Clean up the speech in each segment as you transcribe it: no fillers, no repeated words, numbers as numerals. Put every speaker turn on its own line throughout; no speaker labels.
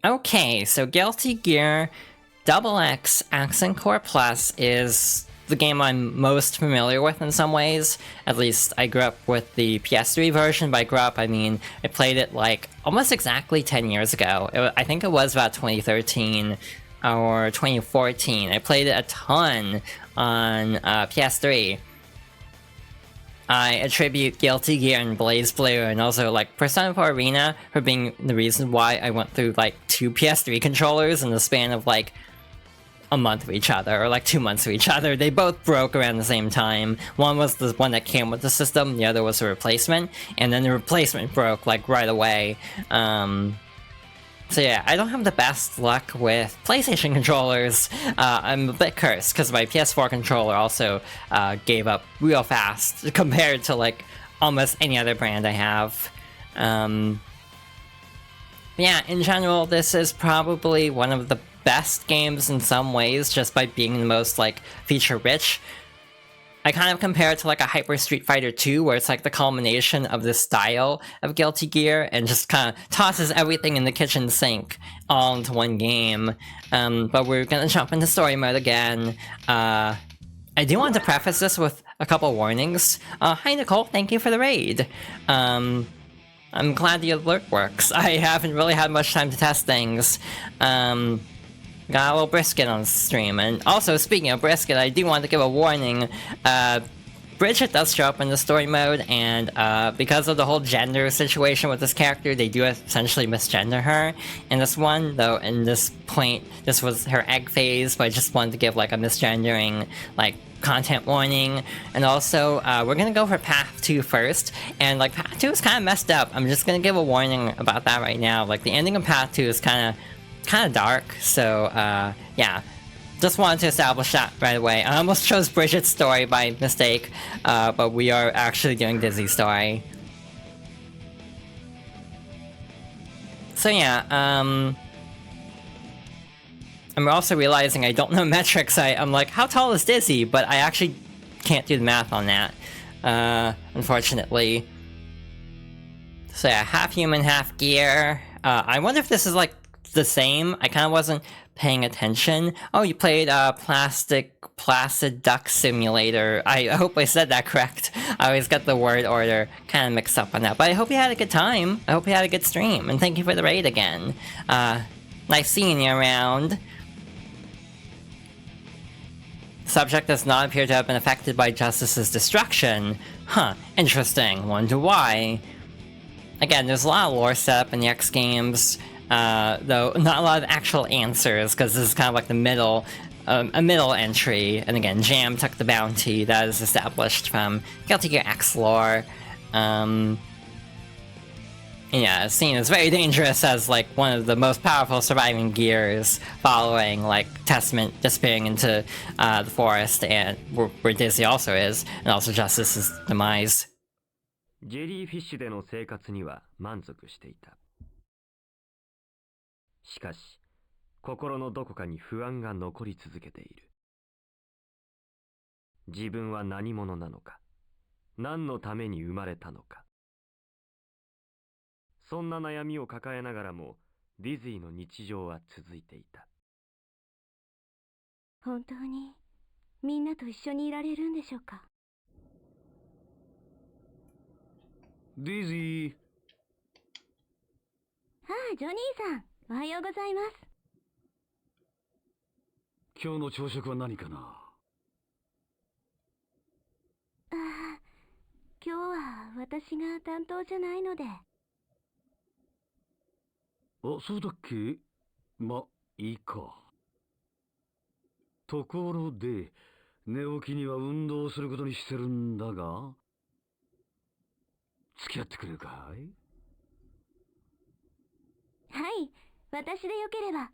Okay, so Guilty Gear Double X Accent Core Plus is the game I'm most familiar with in some ways. At least I grew up with the PS3 version. By grew up, I mean I played it like almost exactly 10 years ago. I think it was about 2013 or 2014. I played it a ton on PS3. I attribute Guilty Gear and BlazBlue and also like Persona 4 Arena for being the reason why I went through like 2 PS3 controllers in the span of like a month of each other, or like 2 months of each other. They both broke around the same time. One was the one that came with the system, the other was a replacement, and then the replacement broke like right away. So yeah, I don't have the best luck with PlayStation controllers. I'm a bit cursed, because my PS4 controller also gave up real fast compared to like almost any other brand I have. Yeah, in general, this is probably one of the best games in some ways, just by being the most like feature-rich. I kind of compare it to like a Hyper Street Fighter 2, where it's like the culmination of the style of Guilty Gear and just kind of tosses everything in the kitchen sink all into one game. But we're gonna jump into story mode again. I do want to preface this with a couple warnings. Hi Nicole, thank you for the raid. I'm glad the alert works. I haven't really had much time to test things. Got a little brisket on the stream. And also, speaking of brisket, I do want to give a warning. Bridget does show up in the story mode, and because of the whole gender situation with this character, they do essentially misgender her in this one, though in this point, this was her egg phase, but I just wanted to give like a misgendering, like, content warning. And also, we're gonna go for Path 2 first, and like, Path 2 is kind of messed up. I'm just gonna give a warning about that right now. Like, the ending of Path 2 is kind of dark, so yeah, just wanted to establish that right away. I almost chose Bridget's story by mistake, but we are actually doing Dizzy's story. So yeah, I'm also realizing I don't know metrics. I'm like, how tall is Dizzy? But I actually can't do the math on that, unfortunately. So yeah, half human, half gear. I wonder if this is like the same. I kind of wasn't paying attention. Oh, you played Placid Duck Simulator. I hope I said that correct. I always got the word order kind of mixed up on that. But I hope you had a good time. I hope you had a good stream. And thank you for the raid again. Nice seeing you around. Subject does not appear to have been affected by Justice's destruction. Huh, interesting. Wonder why. Again, there's a lot of lore set up in the X games. Though not a lot of actual answers, because this is kind of like the middle, a middle entry. And again, Jam took the bounty that is established from Guilty Gear X lore. Yeah, it's seen as very dangerous as like one of the most powerful surviving gears, following like Testament disappearing into the forest, and where Dizzy also is, and also Justice's demise.
ジェリーフィッシュでの生活には満足していた。しかし、心のどこかに不安が残り続けている。自分は何者なのか、何のために生まれたのか。そんな悩みを抱えながらも、ディズィの日常は続いていた。
本当にみんなと一緒にいられるんでしょうか。
ディズィ。
ああ、ジョニーさん。おはようございます。
今日の朝食は何かな。
ああ、今日は私が担当じゃないので。
あ、そうだっけ。ま、いいか。ところで、寝起きには運動をすることにしてるんだが、付き合ってくれるかい？
はい。私でよければ。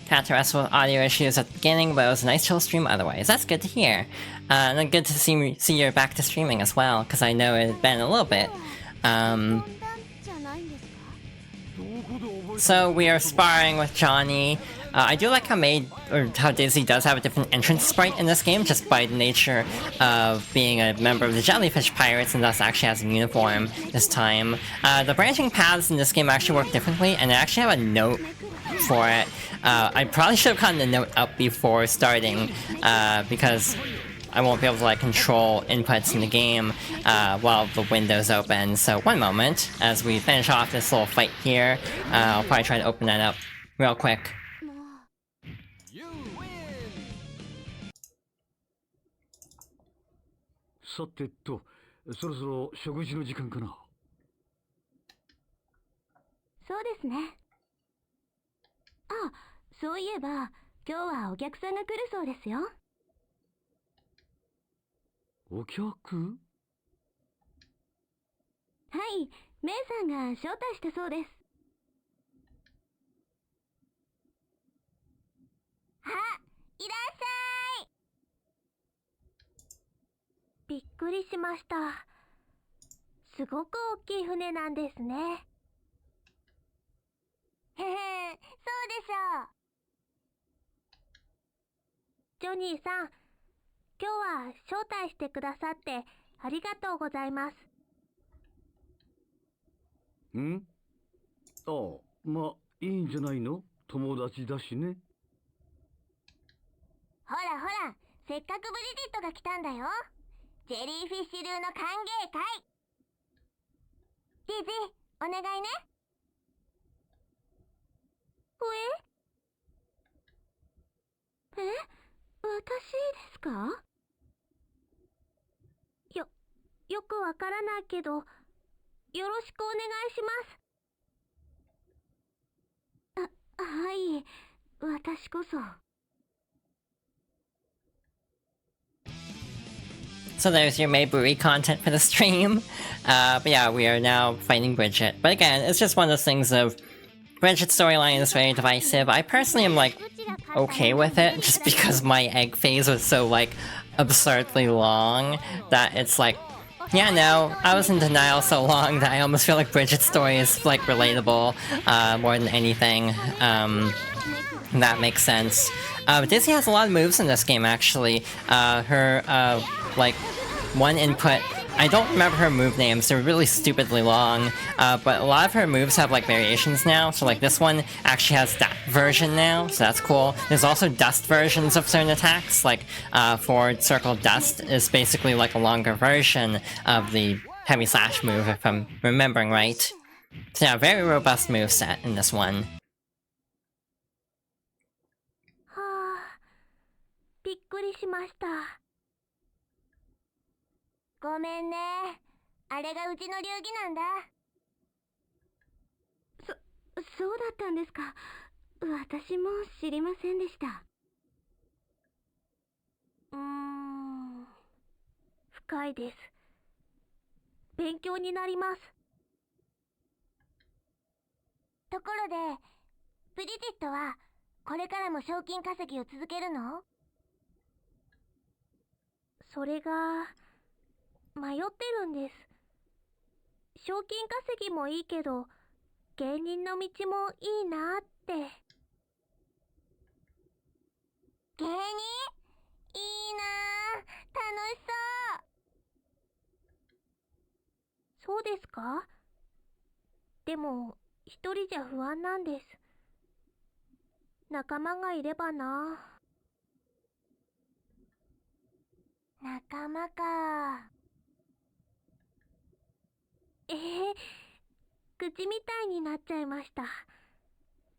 Had to wrestle with audio issues at the beginning, but it was a nice chill stream otherwise. That's good to hear. And good to see you're back to streaming as well, because I know it's been a little bit. So we are sparring with Johnny. I do like how Disney does have a different entrance sprite in this game, just by the nature of being a member of the Jellyfish Pirates, and thus actually has a uniform this time. The branching paths in this game actually work differently, and I actually have a note for it. I probably should have gotten the note up before starting, because I won't be able to like control inputs in the game while the window's open. So one moment, as we finish off this little fight here, I'll probably try to open that up real quick.
You win!
さてと、そろそろ食事の時間かな。
そうですね。あ、そういえば今日はお客さんが来るそうですよ。
お客？
はい、メイさんが招待したそうです。あ、いらっしゃい。びっくりしました。すごく大きい船なんですね。へへ、そうでしょう。ジョニーさん、今日は招待してくださってありがとうございます。
ん？ああ、まあいいんじゃないの？友達だしね。
ほらほら、せっかくブリジットが来たんだよ。ジェリーフィッシュ流の歓迎会。ディズィ、お願いね。え、私ですか？よくわからないけど、よろしくお願いします。はい、私こそ。
So there's your Maybury content for the stream. But yeah, we are now fighting Bridget. But again, it's just one of those things of Bridget's storyline is very divisive. I personally am like okay with it, just because my egg phase was so like absurdly long that it's like, yeah, no, I was in denial so long that I almost feel like Bridget's story is like relatable more than anything. That makes sense. Disney has a lot of moves in this game actually. Her like one input, I don't remember her move names, they're really stupidly long, but a lot of her moves have like variations now, so like this one actually has that version now, so that's cool. There's also dust versions of certain attacks, like forward circle dust is basically like a longer version of the heavy slash move if I'm remembering right. So yeah, very robust moveset in this one.
はあ、びっくりしました。ごめんね。あれがうちの流儀なんだ。そうだったんですか。私も知りませんでした。深いです。勉強になります。ところで、ブリジットはこれからも賞金稼ぎを続けるの？それが迷ってるんです。賞金稼ぎもいいけど、芸人の道もいいなって。芸人？いいなぁ、楽しそう。そうですか？でも一人じゃ不安なんです。仲間がいればな。仲間か。口みたいになっちゃいました。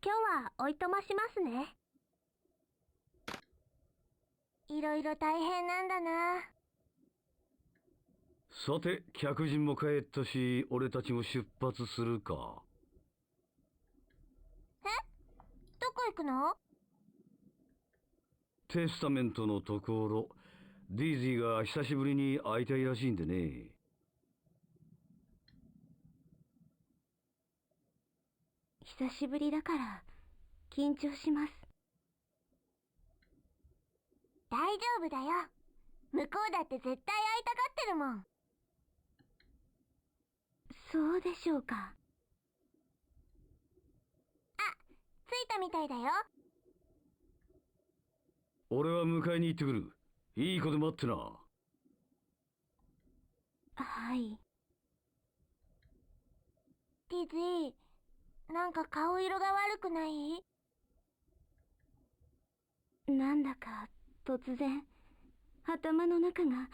今日はおいとましますね。いろいろ大変なんだな。
さて、客人も帰ったし、俺たちも出発するか。
え？どこ行くの？
テスタメントのところ、ディーズィが久しぶりに会いたいらしいんでね。
久しぶりだから緊張します。大丈夫だよ。向こうだって絶対会いたがってるもん。そうでしょうか。あ、着いたみたいだよ。
俺は迎えに行ってくる。いい子で待ってな。
はい。ディズィ、なんか顔色が悪くない？なんだか突然頭の中が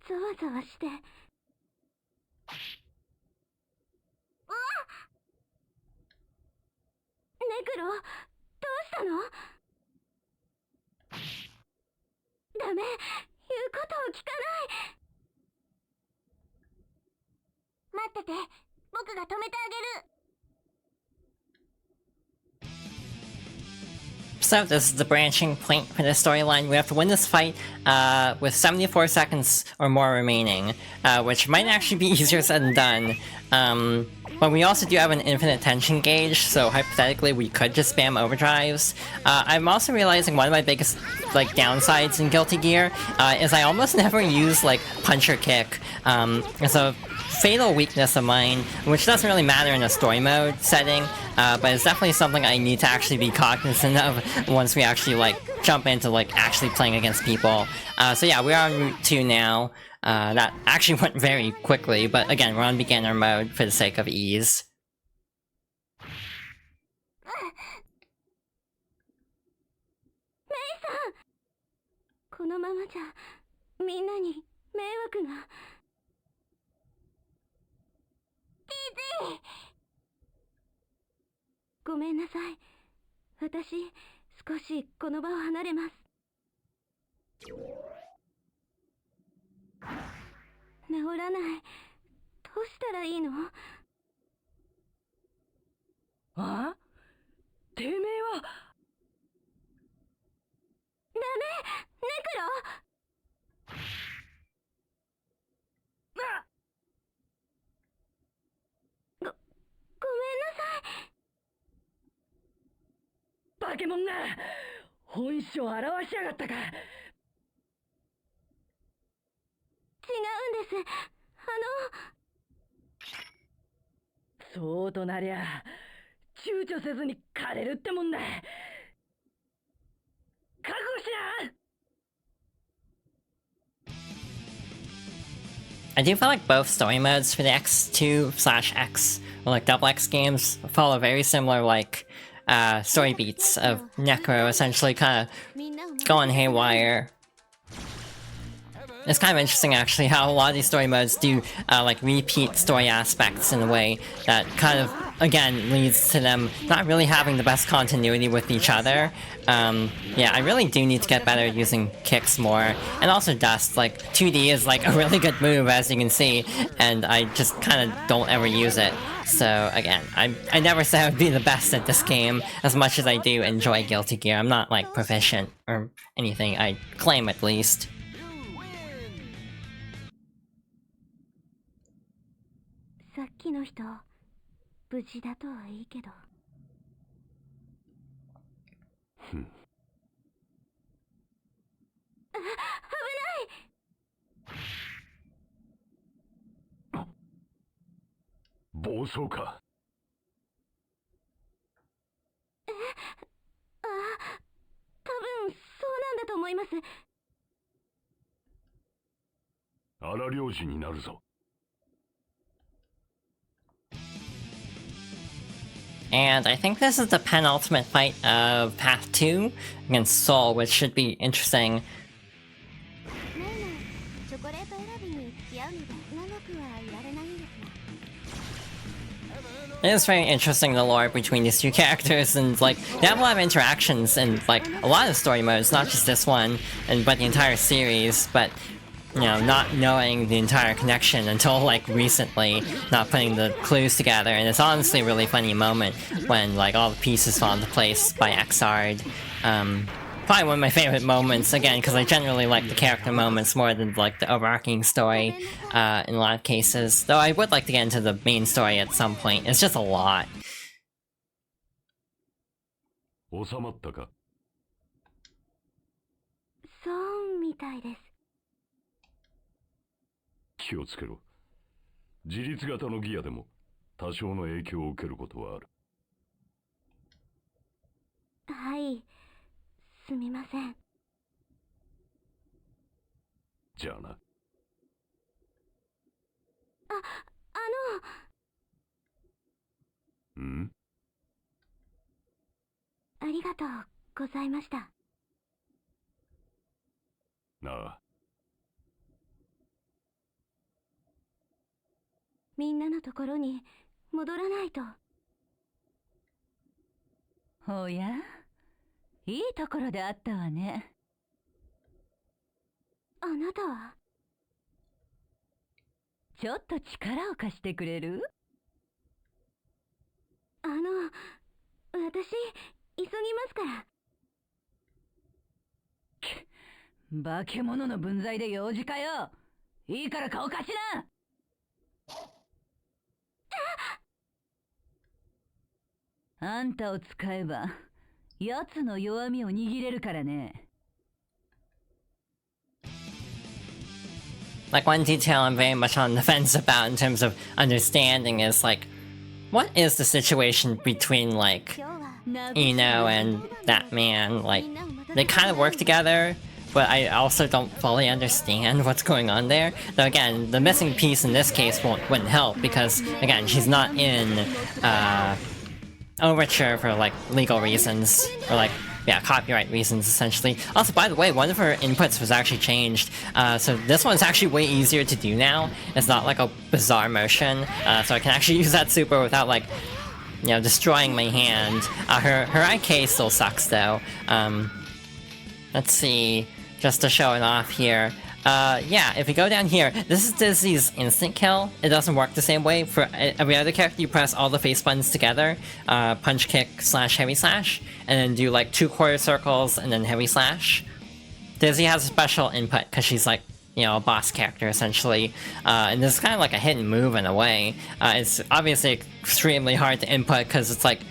ざわざわして。うわっ！ネクロ、どうしたの？ダメ、言うことを聞かない。待ってて、僕が止めてあげる。
So this is the branching point for the storyline. We have to win this fight with 74 seconds or more remaining, which might actually be easier said than done. But we also do have an infinite tension gauge, so hypothetically we could just spam overdrives. I'm also realizing one of my biggest downsides in Guilty Gear is I almost never use punch or kick. It's a fatal weakness of mine, which doesn't really matter in a story mode setting, but it's definitely something I need to actually be cognizant of once we actually jump into actually playing against people. So yeah, we're on Route 2 now. That actually went very quickly, but again, we're on beginner mode for the sake of ease.
このままじゃみんなに迷惑が。ディズィー、ごめんなさい。私少しこの場を離れます。治らない。どうしたらいいの？
あ？てめえは。
ダメ、ネクロ。ごめんなさい。
バケモンが本性を表しやがったか。
違うんです。
そうとなりゃ躊躇せずに枯れるってもんだ。覚悟しな。
I do feel like both story modes for the X2/X or double X games follow very similar story beats of Necro essentially kind of going haywire. It's kind of interesting actually how a lot of these story modes do repeat story aspects in a way that kind of again leads to them not really having the best continuity with each other. Yeah, I really do need to get better at using kicks more, and also dust. 2D is a really good move as you can see, and I just kind of don't ever use it. So again, I never say I would be the best at this game as much as I do enjoy Guilty Gear. I'm not proficient or anything, I claim at least.
さっきの人無事だとはいいけど。危ない。
暴走か。
多分そうなんだと思います。
荒領事になるぞ。
And I think this is the penultimate fight of Path 2 against Soul, which should be interesting. It is very interesting, the lore between these two characters, and they have a lot of interactions in a lot of story modes, not just this one, but the entire series, but not knowing the entire connection until recently, not putting the clues together, and it's honestly a really funny moment when all the pieces fall into place by Xrd. Probably one of my favorite moments, again, because I generally like the character moments more than the overarching story in a lot of cases, though I would like to get into the main story at some point. It's just a lot.
収まったか。
そうみたいです。
気をつけろ。自立型のギアでも多少の影響を受けることはある。
はい、すみません。
じゃあな。
あ
ん？
ありがとうございました。
なあ。
みんなのところに戻らないと。
おや、いいところであったわね。
あなたは？
ちょっと力を貸してくれる？
私、急ぎますから。
化け物の分際で用事かよ。いいから顔貸しな。あんたを使えば奴の弱みを握れるからね。
Like, one detail I'm very much on the fence about in terms of understanding is, like, what is the situation between, like, Ino and that man? Like, they kind of work together, but I also don't fully understand what's going on there. Though again, the missing piece in this case wouldn't help because, again, she's not in, Overture for, like, legal reasons, or, like, yeah, copyright reasons, essentially. Also, by the way, one of her inputs was actually changed, so this one's actually way easier to do now. It's not like a bizarre motion, so I can actually use that super without, like, you know, destroying my hand. Her IK still sucks, though. Let's see, just to show it off here. Yeah, if we go down here, this is Dizzy's instant kill. It doesn't work the same way. For every other character, you press all the face buttons together, punch kick slash heavy slash, and then do like 2 quarter circles and then heavy slash. Dizzy has a special input because she's like, you know, a boss character essentially, and this is kind of like a hidden move in a way. It's obviously extremely hard to input because it's like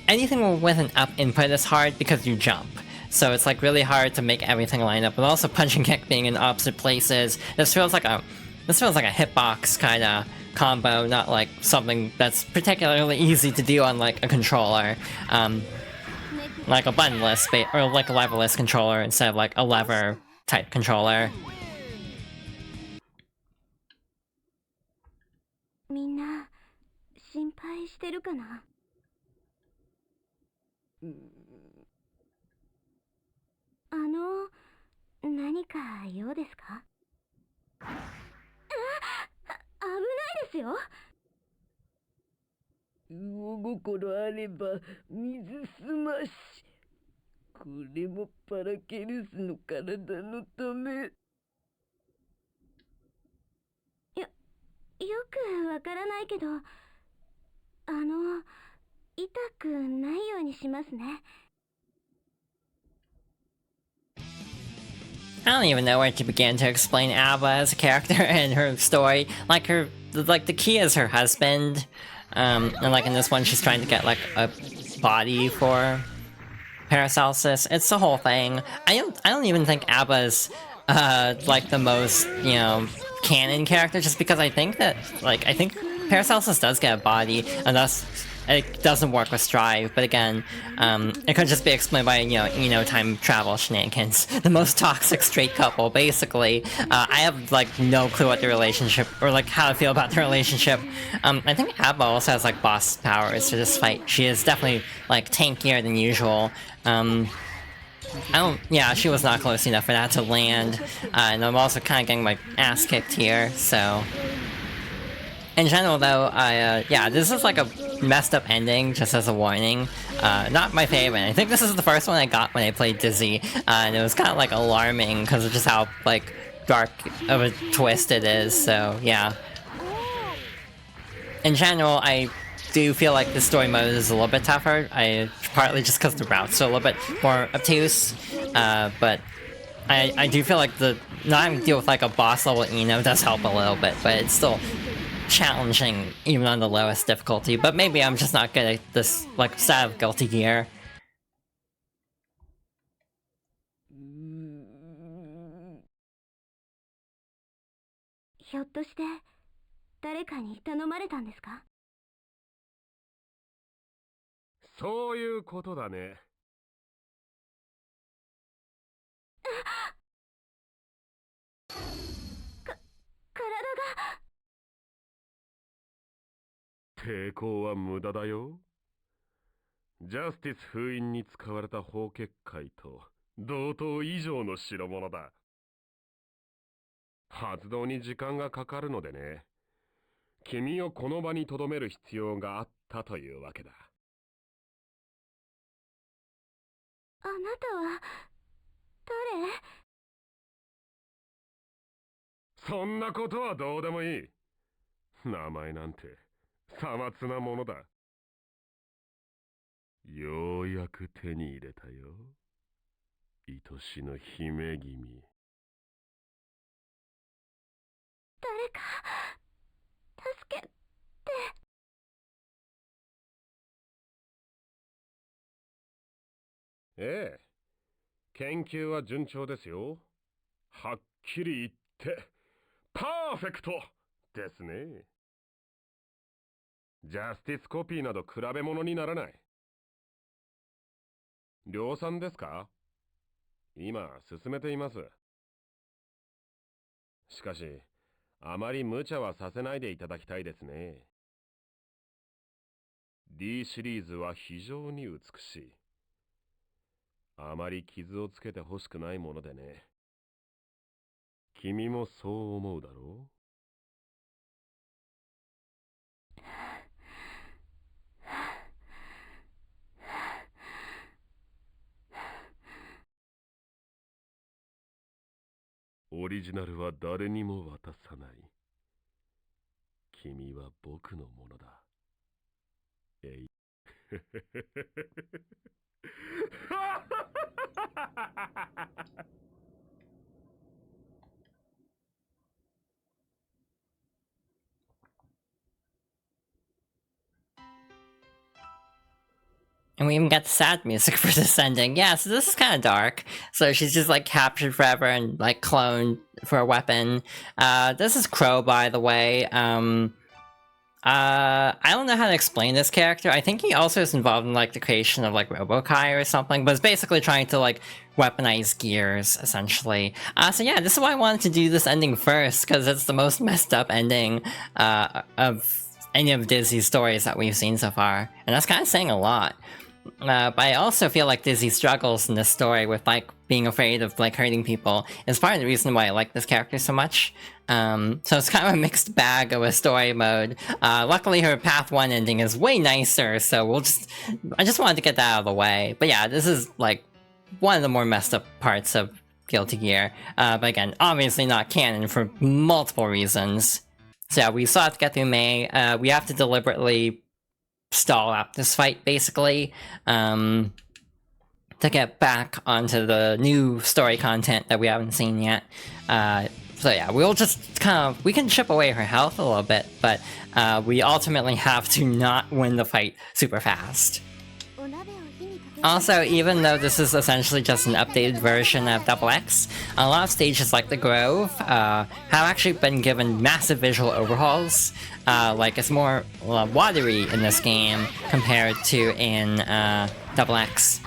anything with an up input is hard because you jump. So it's like really hard to make everything line up, but also punch and kick being in opposite places. This feels like a hitbox kind of combo, not like something that's particularly easy to do on like a controller, like a buttonless or like a leverless controller instead of like a lever type controller.
みんな心配してるかな？何か用ですか？危ないですよ。
魚心あれば水すまし。これもパラケルスの体のため。
よくわからないけど、痛くないようにしますね。
I don't even know where to begin to explain A.B.A as a character and her story. Like the key is her husband, and like in this one she's trying to get like a body for Paracelsus. It's the whole thing. I don't even think A.B.A's like the most, you know, canon character, just because I think Paracelsus does get a body, and thus it doesn't work with Strive, but again, it could just be explained by, you know, time travel shenanigans. The most toxic straight couple, basically. I have, like, no clue what the relationship, or, like, how I feel about the relationship. I think A.B.A also has, like, boss powers for this fight. She is definitely, like, tankier than usual. Yeah, she was not close enough for that to land. And I'm also kind of getting my ass kicked here, so... In general, though, yeah, this is like a messed up ending, just as a warning. Not my favorite. I think this is the first one I got when I played Dizzy, and it was kind of like alarming because of just how like dark of a twist it is. So yeah. In general, I do feel like the story mode is a little bit tougher. Partly just because the routes are a little bit more obtuse, but I do feel like not having to deal with like a boss level Ino does help a little bit, but it's still challenging even on the lowest difficulty. But maybe I'm just not good at this like style of Guilty Gear.
ひょっとして誰かに頼まれたんですか？
そういうことだね。抵抗は無駄だよ。ジャスティス封印に使われた法結界と同等以上の代物だ。発動に時間がかかるのでね。君をこの場に留める必要があったというわけだ。
あなたは誰？
そんなことはどうでもいい。名前なんてさまつなものだ。ようやく手に入れたよ。愛しの姫君。
誰か助けて。
ええ、研究は順調ですよ。はっきり言ってパーフェクトですね。ジャスティスコピーなど比べ物にならない。量産ですか？今進めています。しかしあまり無茶はさせないでいただきたいですね。D シリーズは非常に美しい。あまり傷をつけてほしくないものでね。君もそう思うだろう？オリジナルは誰にも渡さない。君は僕のものだ。えい。
And we even got the sad music for this ending. Yeah, so this is kind of dark. So she's just like captured forever and like cloned for a weapon. This is Crow, by the way. I don't know how to explain this character. I think he also is involved in like the creation of like Robokai or something, but it's basically trying to like weaponize gears, essentially. So yeah, this is why I wanted to do this ending first, because it's the most messed up ending of any of Disney's stories that we've seen so far. And that's kind of saying a lot. But I also feel like Dizzy struggles in this story with like being afraid of like hurting people. It's part of the reason why I like this character so much. So it's kind of a mixed bag of a story mode. Luckily her path 1 ending is way nicer, so I just wanted to get that out of the way. But yeah, this is like one of the more messed up parts of Guilty Gear. But again, obviously not canon for multiple reasons. So yeah, we still have to get through May. We have to deliberately stall out this fight, basically, to get back onto the new story content that we haven't seen yet. So yeah, we'll just we can chip away her health a little bit, but we ultimately have to not win the fight super fast. Also, even though this is essentially just an updated version of XX, a lot of stages like the Grove have actually been given massive visual overhauls. Like, it's more watery in this game compared to in XX.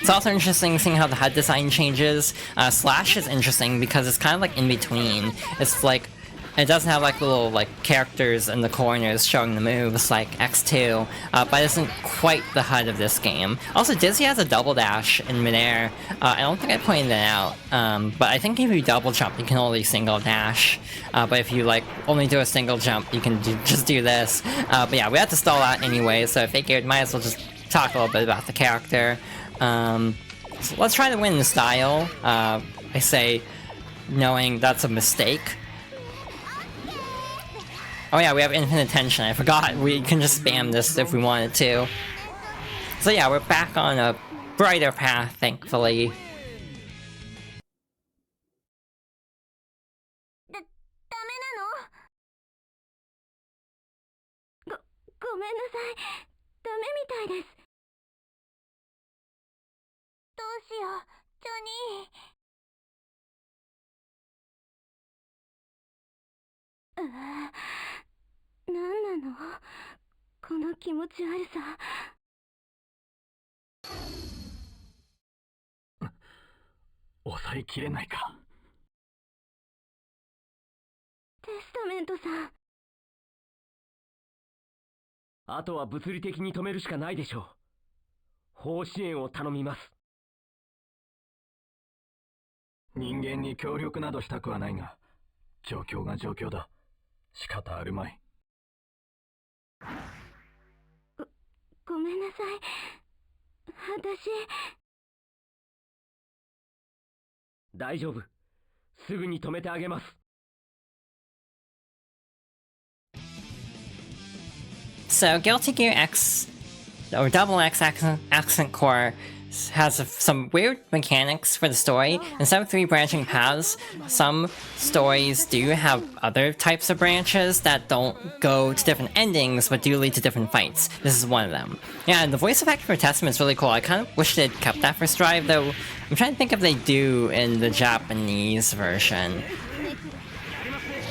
It's also interesting seeing how the HUD design changes. Slash is interesting because it's kind of like in between. It's like, it doesn't have like little like characters in the corners showing the moves like X2, but it isn't quite the HUD of this game. Also, Dizzy has a double dash in midair. I don't think I pointed that out, but I think if you double jump, you can only single dash. But if you like only do a single jump, you can just do this. But yeah, we have to stall out anyway, so I figured might as well just talk a little bit about the character. So let's try to win in style. I say, knowing that's a mistake. Oh yeah, we have infinite tension. I forgot. We can just spam this if we wanted to. So yeah, we're back on a brighter path, thankfully.
ダメなの？ごめんなさい。ダメみたいです。どうしよう、ジョニー。なんなの？この気持ち悪さ。
抑えきれないか。
テスタメントさん。
あとは物理的に止めるしかないでしょう。方支援を頼みます。
人間に協力などしたくはないが、状況が状況だ。仕方あるまい。
ごめんなさい。私。
大丈夫。すぐに止めてあげます。
So, Guilty Gear X, or Double X Accent Core, has some weird mechanics for the story. Instead of 3 branching paths, some stories do have other types of branches that don't go to different endings, but do lead to different fights. This is one of them. Yeah, and the voice effect for Testament is really cool. I kind of wish they'd kept that for Strive, though. I'm trying to think if they do in the Japanese version.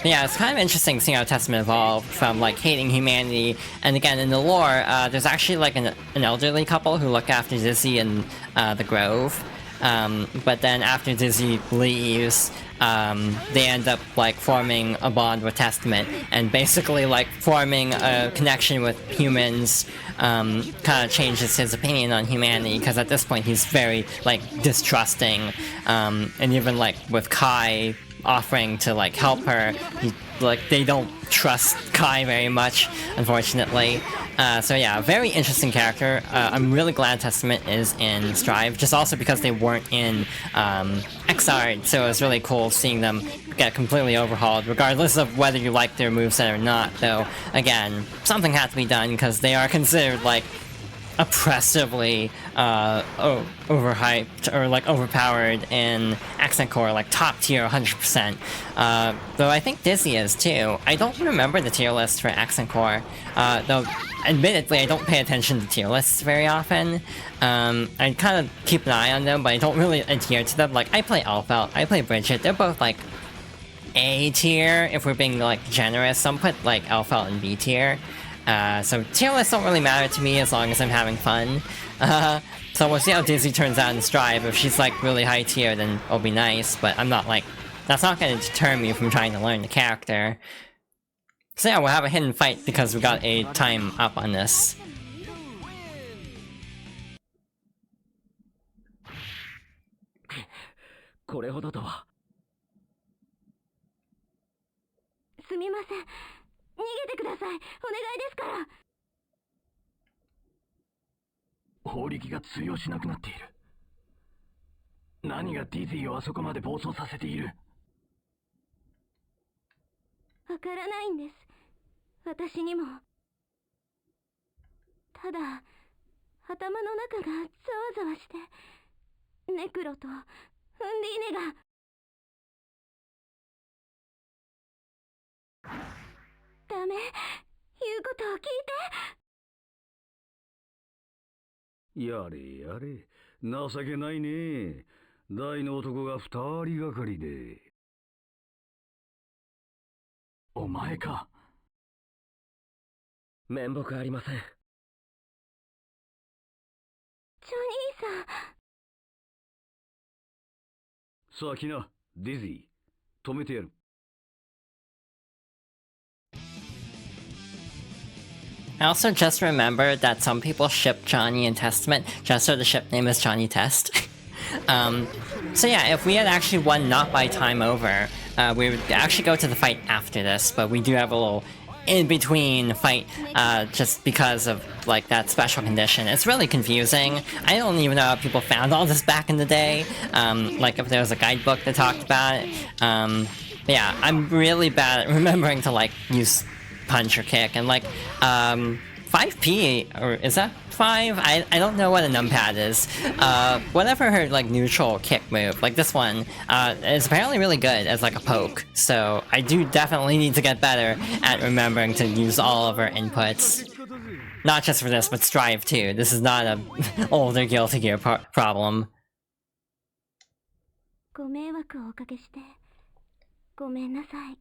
Yeah, it's kind of interesting seeing how Testament evolved from, like, hating humanity, and again, in the lore, there's actually, like, an elderly couple who look after Dizzy in the Grove, but then after Dizzy leaves, they end up, like, forming a bond with Testament, and basically, like, forming a connection with humans, kind of changes his opinion on humanity, because at this point he's very, like, distrusting, and even, like, with Kai offering to, like, help her, like, they don't trust Kai very much, unfortunately. So yeah, very interesting character. I'm really glad Testament is in Strive, just also because they weren't in Xrd, so it was really cool seeing them get completely overhauled, regardless of whether you like their moveset or not, though, again, something had to be done, because they are considered, like, oppressively overhyped or like overpowered in Accent Core, like top tier 100%. Though I think Dizzy is too. I don't remember the tier list for Accent Core, though admittedly I don't pay attention to tier lists very often. I kind of keep an eye on them, but I don't really adhere to them. Like, I play Alpha, I play Bridget, they're both like A tier if we're being like generous. Some put like Alpha and B tier. So tier lists don't really matter to me as long as I'm having fun. So we'll see how Dizzy turns out in Strive. If she's like really high tier, then it'll be nice, but I'm not like... that's not gonna deter me from trying to learn the character. So yeah, we'll have a hidden fight because we got a time up on this.
これほどとは。
すみません。逃げてください。お願いですから。
法力が通用しなくなっている。何がディズィーをあそこまで暴走させている。
わからないんです。私にも。ただ、頭の中がざわざわして、ネクロとフンディーネが。ダメ、言うことを聞いて。
やれやれ、情けないね。大の男が2人がかりで。お前か。
面目ありません。
ジョニーさん。
さあ来な、ディズィー。止めてやる。
I also just remembered that some people ship Johnny and Testament just so the ship name is Johnny Test. So yeah, if we had actually won not by time over, we would actually go to the fight after this, but we do have a little in-between fight just because of like that special condition. It's really confusing. I don't even know how people found all this back in the day, like if there was a guidebook that talked about it. Yeah, I'm really bad at remembering to like use punch or kick, and like 5p, or is that 5? I don't know what a numpad is. Whatever her like neutral kick move, like this one, is apparently really good as like a poke, so I do definitely need to get better at remembering to use all of her inputs. Not just for this, but Strive too. This is not a older Guilty Gear problem.
ご迷惑をおかけしてごめんなさい。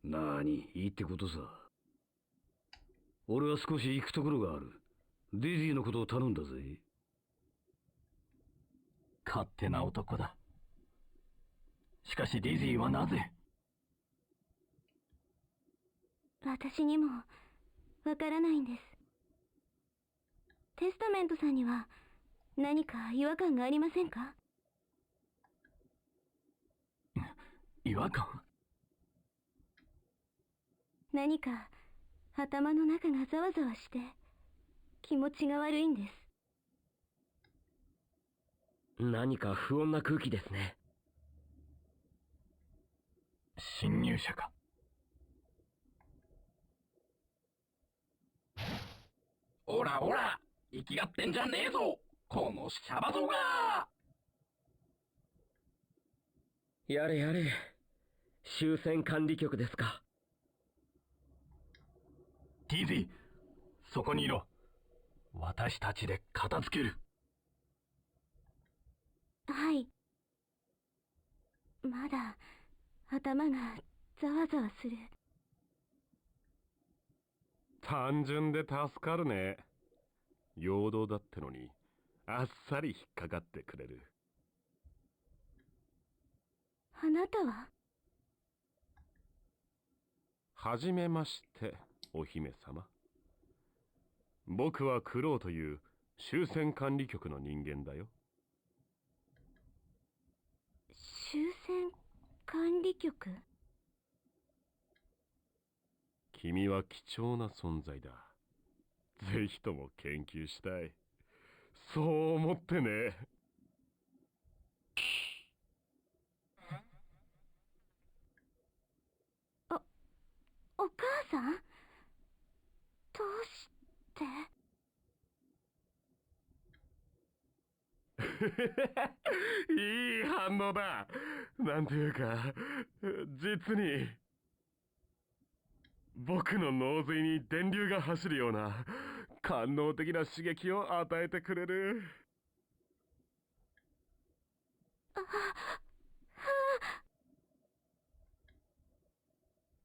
なーに、いいってことさ。俺は少し行くところがある。ディズィーのことを頼んだぜ。勝手な男だ。しかしディズィーはなぜ
私にもわからないんです。テスタメントさんには何か違和感がありませんか？
違和感？
何か頭の中がざわざわして気持ちが悪いんです。
何か不穏な空気ですね。
侵入者か。おらおら、生きがってんじゃねえぞ、このシャバ僧が。
やれやれ、終戦管理局ですか。
ティーゼィ、そこにいろ。私たちで片付ける。
はい。まだ頭がざわざわする。
単純で助かるね。陽動だってのにあっさり引っかかってくれる。
あなたは？
はじめまして、お姫様。僕はクロウという終戦管理局の人間だよ。
終戦管理局？
君は貴重な存在だ。ぜひとも研究したい。そう思ってね。
お母さん？どうして？
いい反応だ。なんていうか、実に僕の脳髄に電流が走るような官能的な刺激を与えてくれる。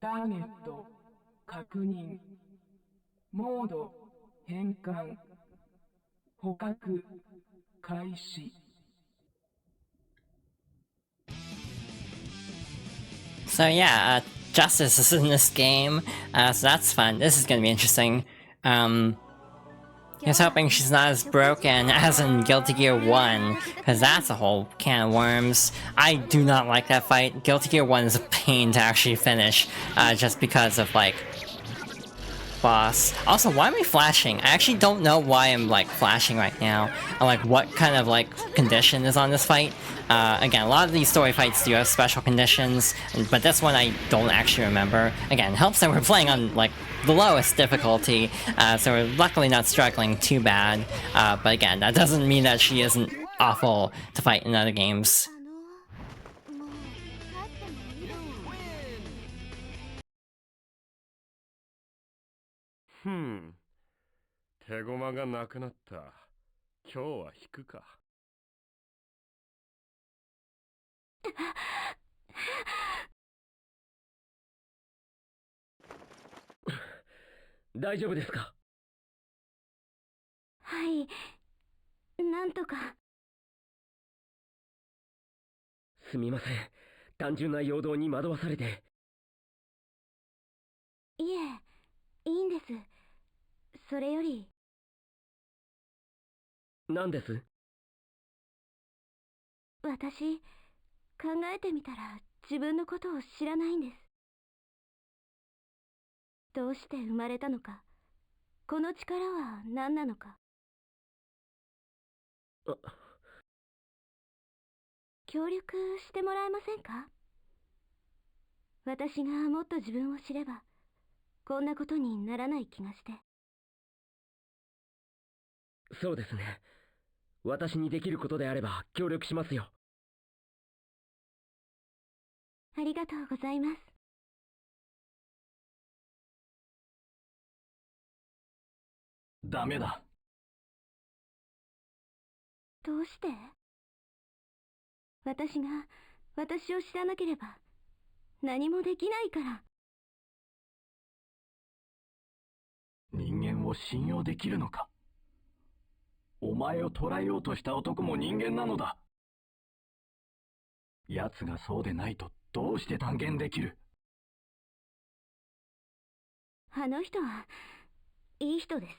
ターゲット確認、モード変換、捕獲開始。
So yeah, Justice is in this game, so that's fun. This is gonna be interesting. Here's hoping she's not as broken as in Guilty Gear 1, because that's a whole can of worms. I do not like that fight. Guilty Gear 1 is a pain to actually finish, just because of, like, boss. Also, why am I flashing? I actually don't know why I'm, like, flashing right now, and, like, what kind of, like, condition is on this fight. Again, a lot of these story fights do have special conditions, but this one I don't actually remember. Again, it helps that we're playing on, like, the lowest difficulty, so we're luckily not struggling too bad. But again, that doesn't mean that she isn't awful to fight in other games.
もう帰ってもいいですか？
手駒がなくなった。今日は引くか。
大丈夫ですか？
はい、なんとか。
すみません。単純な陽動に惑わされて。
いえ、いいんです。それより、
何です？
私、考えてみたら自分のことを知らないんです。どうして生まれたのか、この力は何なのか。協力してもらえませんか？私がもっと自分を知れば、こんなことにならない気がして。
そうですね。私にできることであれば協力しますよ。
ありがとうございます。
ダメだ。
どうして？私が私を知らなければ何もできないから。
人間を信用できるのか？お前を捕らえようとした男も人間なのだ。奴がそうでないとどうして断言できる？
あの人はいい人です。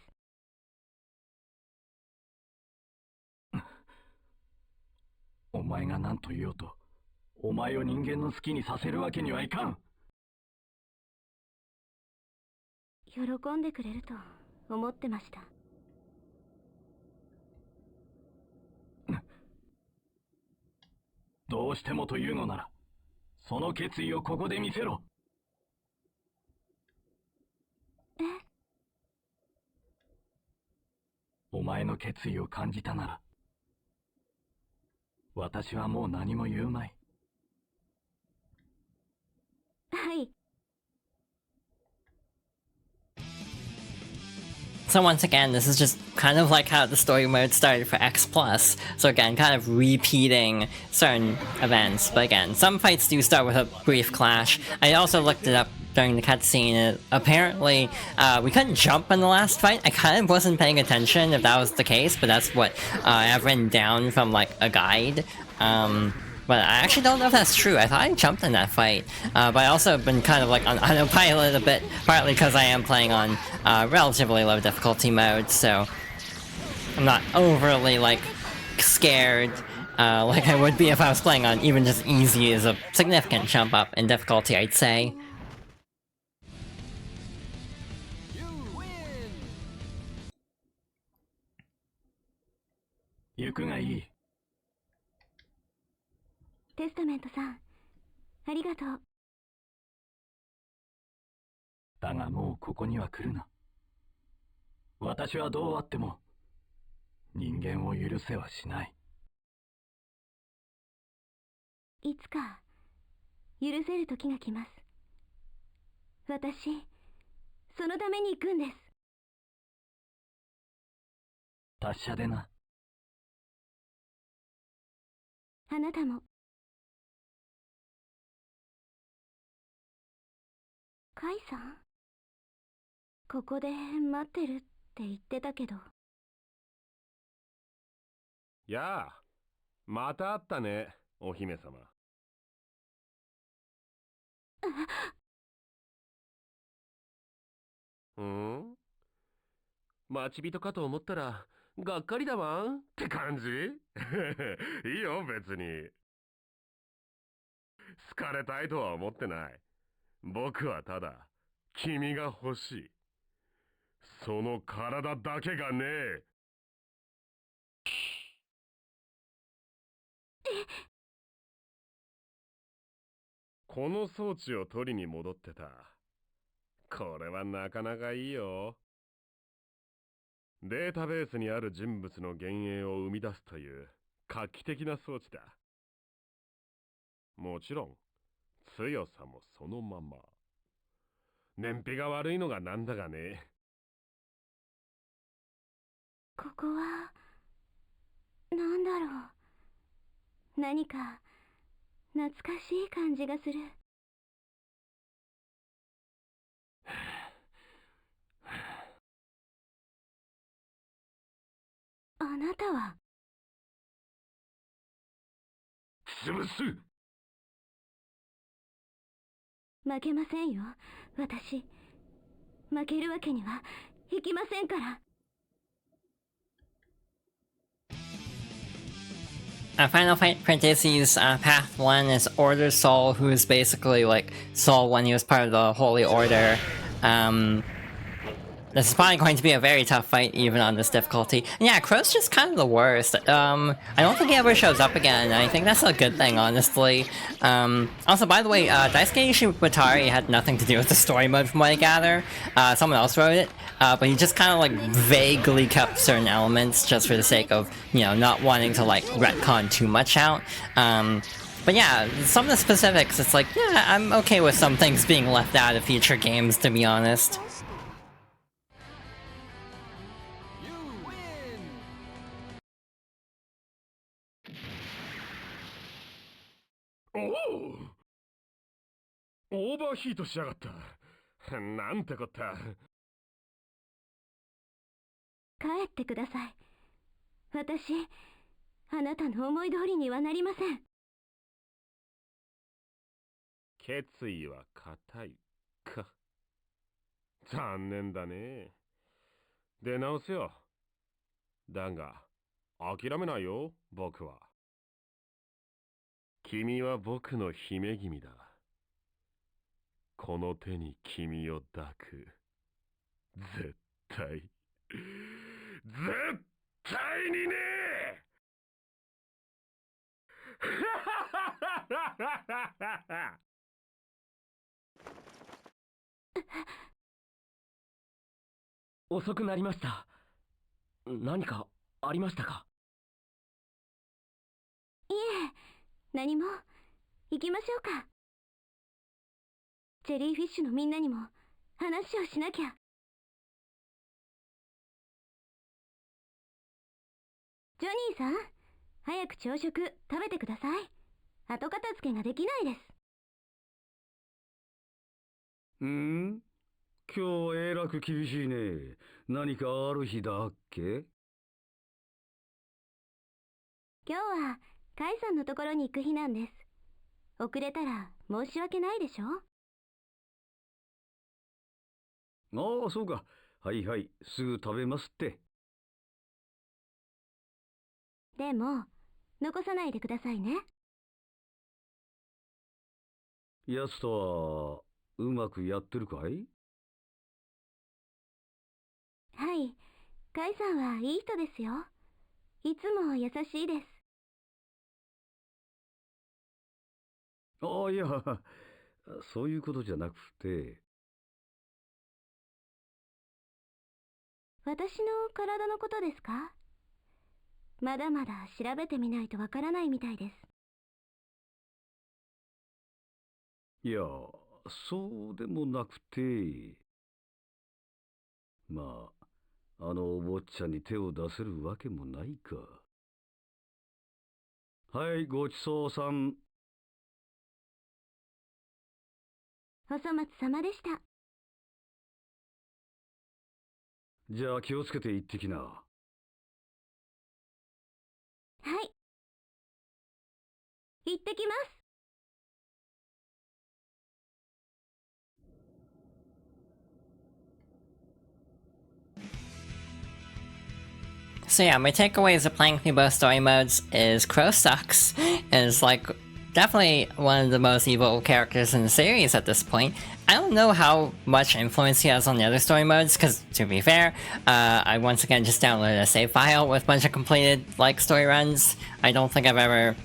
お前が何と言おうと、お前を人間の好きにさせるわけにはいかん。
喜んでくれると思ってました。
どうしてもというのなら、その決意をここで見せろ。
え？
お前の決意を感じたなら、私はもう何も言うまい。
はい。
So once again, this is just kind of like how the story mode started for X+. So again, kind of repeating certain events. But again, some fights do start with a brief clash. I also looked it up during the cutscene. Apparently, we couldn't jump in the last fight. I kind of wasn't paying attention if that was the case, but that's what I have written down from like a guide. But I actually don't know if that's true. I thought I jumped in that fight. But I also have been kind of like on autopilot a bit, partly because I am playing on relatively low difficulty mode, so I'm not overly like scared like I would be if I was playing on even just easy as a significant jump up in difficulty, I'd say.
テスタメントさん、ありがとう。
だがもうここには来るな。私はどうあっても人間を許せはしない。
いつか許せる時が来ます。私、そのために行くんです。
達者でな。
あなたも。カイさん？ここで待ってるって言ってたけど。
やあ、また会ったね、お姫様。待ち人かと思ったら、がっかりだわんって感じいいよ、別に。好かれたいとは思ってない。僕はただ、君が欲しい。その体だけがねえ。この装置を取りに戻ってた。これはなかなかいいよ。データベースにある人物の幻影を生み出すという画期的な装置だ。もちろん、強さもそのまま。燃費が悪いのがなんだがね。
ここは、なんだろう。何か、懐かしい感じがする。あなたは？
潰す。
負けませんよ、私。負けるわけにはいきませんから。
Final Fight Parentheses Path 1 is Order Soul, who is basically like Soul when he was part of the Holy Order. This is probably going to be a very tough fight, even on this difficulty. And yeah, Crow's just kind of the worst. I don't think he ever shows up again, and I think that's a good thing, honestly. Also, by the way, Daisuke Ishiwatari had nothing to do with the story mode, from what I gather. Someone else wrote it, but he just kind of, like, vaguely kept certain elements, just for the sake of, you know, not wanting to, like, retcon too much out. But yeah, some of the specifics, it's like, yeah, I'm okay with some things being left out of future games, to be honest.
Oh! オーバーヒートしやがった。なんてこった。
帰ってください。私、あなたの思い通りにはなりません。
決意は固いか。残念だね。出直せよ。だが、諦めないよ、僕は。君は僕の姫君だ。この手に君を抱く。絶対。絶対にね。
遅くなりました。何かありましたか？
いえ、何も。行きましょうか。ジェリーフィッシュのみんなにも話をしなきゃ。ジョニーさん、早く朝食食べてください。後片付けができないです。
今日えらく厳しいね。何かある日だっけ？
今日はカイさんのところに行く日なんです。遅れたら申し訳ないでしょ？
ああ、そうか。はいはい、すぐ食べますって。
でも、残さないでくださいね。
やつとはうまくやってるかい？
はい、カイさんはいい人ですよ。いつも優しいです。
ああ、いや、そういうことじゃなくて。
私の体のことですか？まだまだ調べてみないとわからないみたいです。
いや、そうでもなくて。まあ、あのお坊ちゃんに手を出せるわけもないか。はい、ごちそうさん。
お粗末様でした。
じゃあ気をつけて行ってきな。
はい。行ってきます。
So yeah, my takeaways of playing through both story modes is Crow sucks, and is like definitely one of the most evil characters in the series at this point. I don't know how much influence he has on the other story modes, because to be fair, I once again just downloaded a save file with a bunch of completed like story runs. I don't think I've ever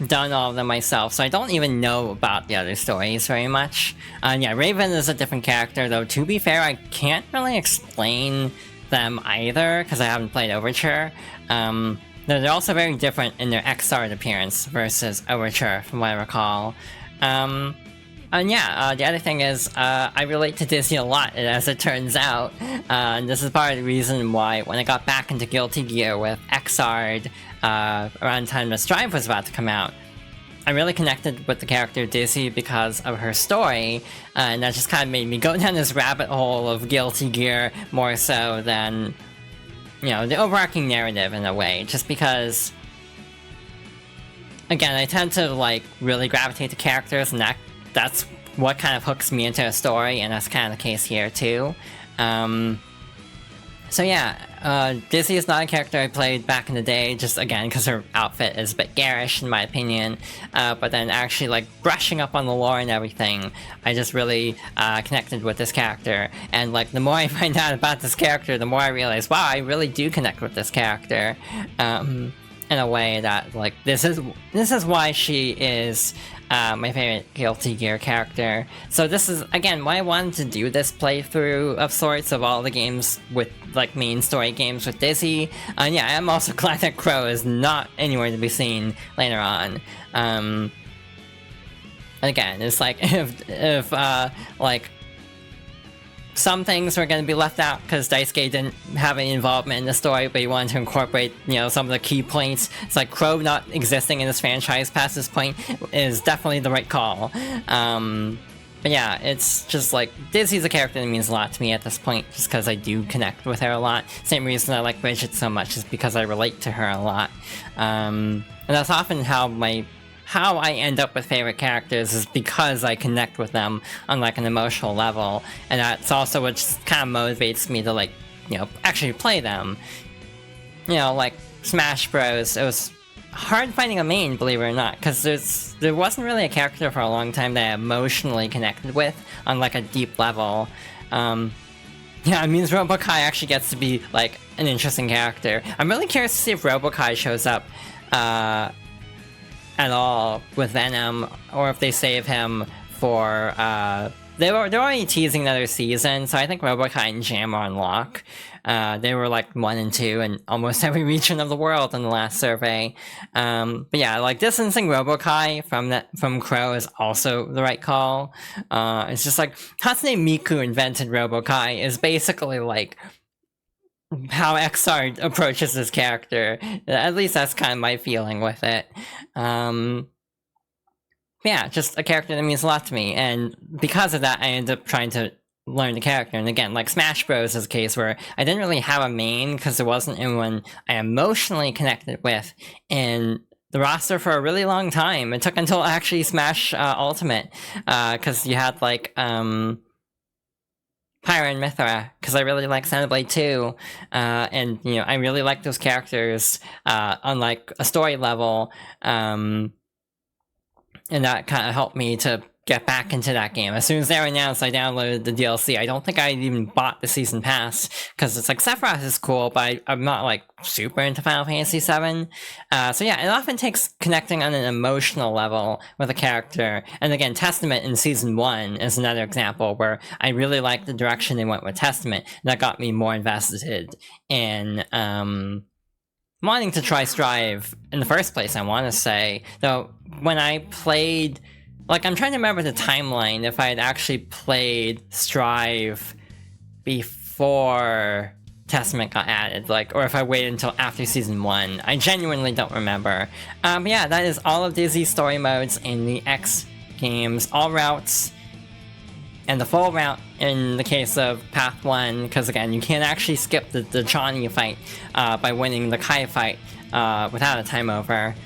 done all of them myself, so I don't even know about the other stories very much. Yeah, Raven is a different character, though to be fair, I can't really explain them either, because I haven't played Overture. They're also very different in their X-Starred appearance versus Overture, from what I recall. And yeah, the other thing is, I relate to Disney a lot, as it turns out. And this is part of the reason why, when I got back into Guilty Gear with X-Starred, around the time the Strive was about to come out, I really connected with the character Dizzy because of her story, and that just kind of made me go down this rabbit hole of Guilty Gear more so than, you know, the overarching narrative in a way, just because, again, I tend to, like, really gravitate to characters, and that's what kind of hooks me into a story, and that's kind of the case here, too. So yeah, Dizzy is not a character I played back in the day, just again because her outfit is a bit garish in my opinion, but then actually like brushing up on the lore and everything, I just really connected with this character, and like the more I find out about this character, the more I realize, wow, I really do connect with this character, in a way that like this is why she is my favorite Guilty Gear character. So this is, again, why I wanted to do this playthrough of sorts of all the games with, like, main story games with Dizzy. And yeah, I'm also glad that Crow is not anywhere to be seen later on. Again, it's like, if like, some things were going to be left out because Daisuke didn't have any involvement in the story, but he wanted to incorporate, you know, some of the key points. It's like Crow not existing in this franchise past this point is definitely the right call. But yeah, it's just like, Dizzy's a character that means a lot to me at this point, just because I do connect with her a lot. Same reason I like Bridget so much is because I relate to her a lot. And that's often how how I end up with favorite characters is because I connect with them on like an emotional level, and that's also what kind of motivates me to like, you know, actually play them. You know, like Smash Bros. It was hard finding a main, believe it or not, because there wasn't really a character for a long time that I emotionally connected with on like a deep level. Yeah, it means Robokai actually gets to be like an interesting character. I'm really curious to see if Robokai shows up at all with Venom, or if they save him for they're already teasing another season, so I think Robokai and Jam are on lock. They were like 1 and 2 in almost every region of the world in the last survey. But yeah, like distancing Robokai from Crow is also the right call. It's just like Hatsune Miku invented Robokai is basically like how XR approaches this character. At least that's kind of my feeling with it. Yeah, just a character that means a lot to me, and because of that, I end up trying to learn the character. And again, like Smash Bros. Is a case where I didn't really have a main because there wasn't anyone I emotionally connected with in the roster for a really long time. It took until actually Smash Ultimate, because you had like Pyra and Mithra, because I really like Xenoblade 2, and you know I really like those characters on like a story level, and that kind of helped me to get back into that game. As soon as they were announced, I downloaded the DLC. I don't think I even bought the season pass, because it's like Sephiroth is cool, but I'm not like super into Final Fantasy VII. So yeah, it often takes connecting on an emotional level with a character. And again, Testament in Season 1 is another example where I really liked the direction they went with Testament. That got me more invested in wanting to try Strive in the first place, I want to say. Though, when I played... Like, I'm trying to remember the timeline, if I had actually played Strive before Testament got added, like, or if I waited until after Season 1. I genuinely don't remember. But yeah, that is all of Dizzy's story modes in the X games. All routes, and the full route in the case of Path 1, because again, you can't actually skip the Chani fight by winning the Kai fight without a time over.